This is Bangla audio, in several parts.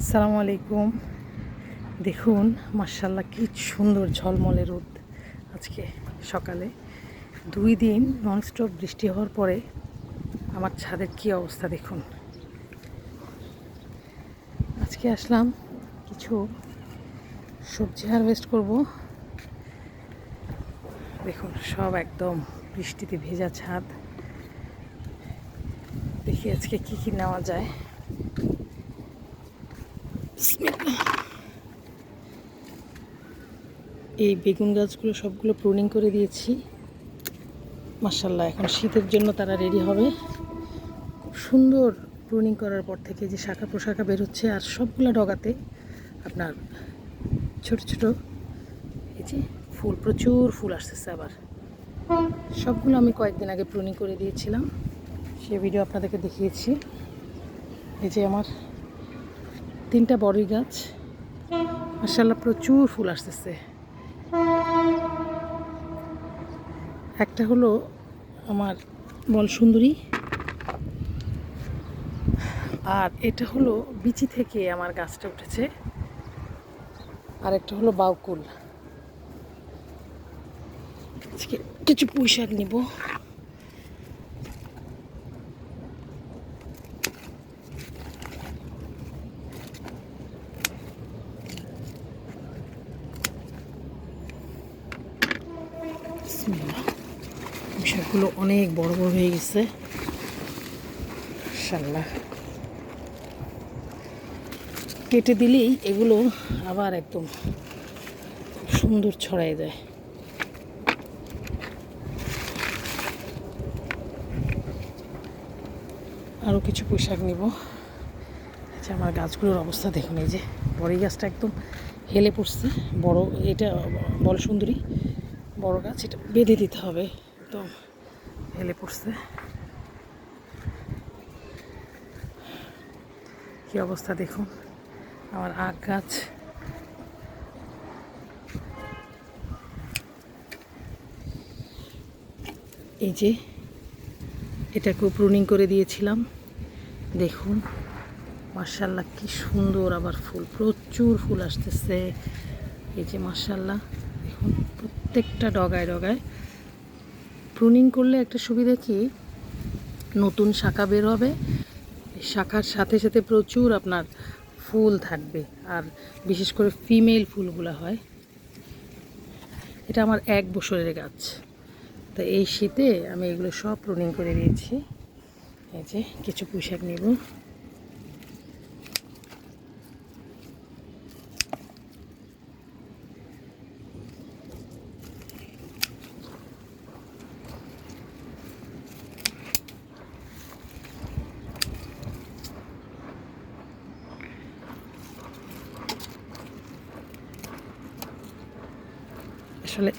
আসসালামু আলাইকুম। দেখুন মাশাআল্লাহ কি সুন্দর ঝলমলে রোদ আজকে সকালে। 2 দিন ননস্টপ বৃষ্টি হওয়ার পরে আমার ছাদের কি অবস্থা দেখুন। আজকে আসলাম কিছু সবজি হারভেস্ট করব। দেখুন সব একদম বৃষ্টিতে ভেজা ছাদ। দেখি আজকে কি কি নেওয়া যায়। এই বেগুন গাছগুলো সবগুলো প্রুনিং করে দিয়েছি মাশাআল্লাহ। এখন শীতের জন্য তারা রেডি হবে। খুব সুন্দর প্রুনিং করার পর থেকে যে শাখা প্রশাখা বেরোচ্ছে, আর সবগুলো ডগাতে আপনার ছোট ছোট এই যে ফুল, প্রচুর ফুল আসতেছে। আবার সবগুলো আমি কয়েকদিন আগে প্রুনিং করে দিয়েছিলাম, সে ভিডিও আপনাদেরকে দেখিয়েছি। এই যে আমার 3টা বড়ই গাছ, মাশাআল্লাহ প্রচুর ফুল আসতেছে। একটা হলো আমার বল সুন্দরী, আর এটা হলো বিচি থেকে আমার গাছটা উঠেছে, আর একটা হলো বাউকুল। আজকে কিছু পুঁই শাক নিব। শাকগুলো অনেক বড় বড় হয়ে গেছে মাশাআল্লাহ। কেটে দিলেই এগুলো আবার একদম সুন্দর ছড়ায় যায়। আরও কিছু পুঁই শাক নিব। আচ্ছা, আমার গাছগুলোর অবস্থা দেখুন। এই যে বড়ই গাছটা একদম হেলে পড়ছে। বড় এটা বড় সুন্দরী বড় গাছ, এটা বেঁধে দিতে হবে, একদম হেলে পড়ছে। কি অবস্থা দেখুন। আমার আখ গাছ, এই যে এটাকেও প্রুনিং করে দিয়েছিলাম। দেখুন মাশাআল্লাহ কি সুন্দর আবার ফুল, প্রচুর ফুল আসতেছে। এই যে মাশাআল্লাহ দেখুন প্রত্যেকটা ডগায় ডগায়। প্রুনিং করলে একটা সুবিধা কি, নতুন শাখা বের হবে, শাখার সাথে সাথে প্রচুর আপনার ফুল থাকবে, আর বিশেষ করে ফিমেল ফুলগুলো হয়। এটা আমার 1 বছরের গাছ, তো এই শীতে আমি এগুলো সব প্রুনিং করে দিয়েছি। এই যে কিছু পুঁই শাক নেব। আসলে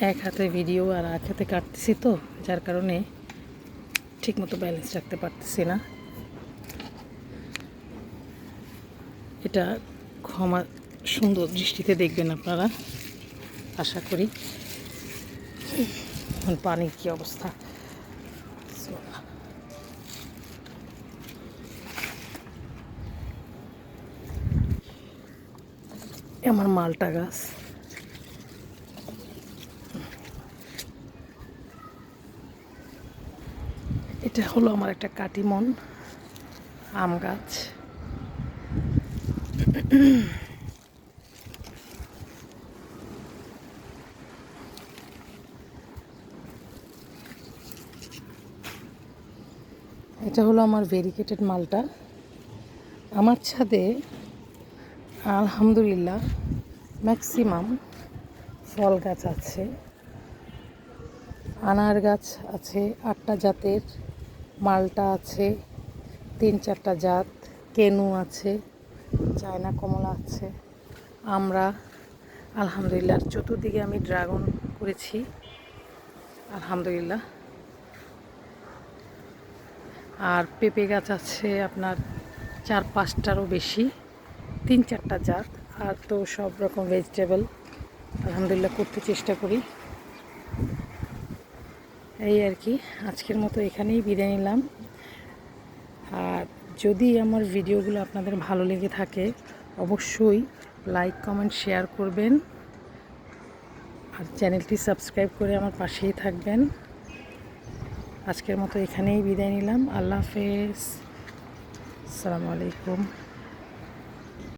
এক হাতে ভিডিও আর এক হাতে কাটতেছি, তো যার কারণে ঠিকমতো ব্যালেন্স রাখতে পারতেছি না। এটা ক্ষমা সুন্দর দৃষ্টিতে দেখবেন আপনারা, আশা করি। পানির কি অবস্থা। আমার মালটা গাছ, এটা হলো আমার একটা কাটিমন আম গাছ। এটা হলো আমার ভেরিকেটেড মালটা। আমার ছাদে আলহামদুলিল্লাহ ম্যাক্সিমাম ফল গাছ আছে। আনার গাছ আছে 8টা জাতের, মালটা আছে 3-4টা জাত, কেনু আছে, চায়না কমলা আছে, আমরা আলহামদুলিল্লাহ। চতুর্দিকে আমি ড্রাগন করেছি আলহামদুলিল্লাহ। আর পেঁপে গাছ আছে আপনার 4-5টারও বেশি, 3-4টা জাত। আর তো সব রকম ভেজিটেবল আলহামদুলিল্লাহ করতে চেষ্টা করি। এই আর কি, আজকের মতো এখানেই বিদায় নিলাম। আর যদি আমার ভিডিওগুলো আপনাদের ভালো লেগে থাকে অবশ্যই লাইক কমেন্ট শেয়ার করবেন আর চ্যানেলটি সাবস্ক্রাইব করে আমার পাশেই থাকবেন। আজকের মতো এখানেই বিদায় নিলাম। আল্লাহ হাফেজ, আসসালামু আলাইকুম।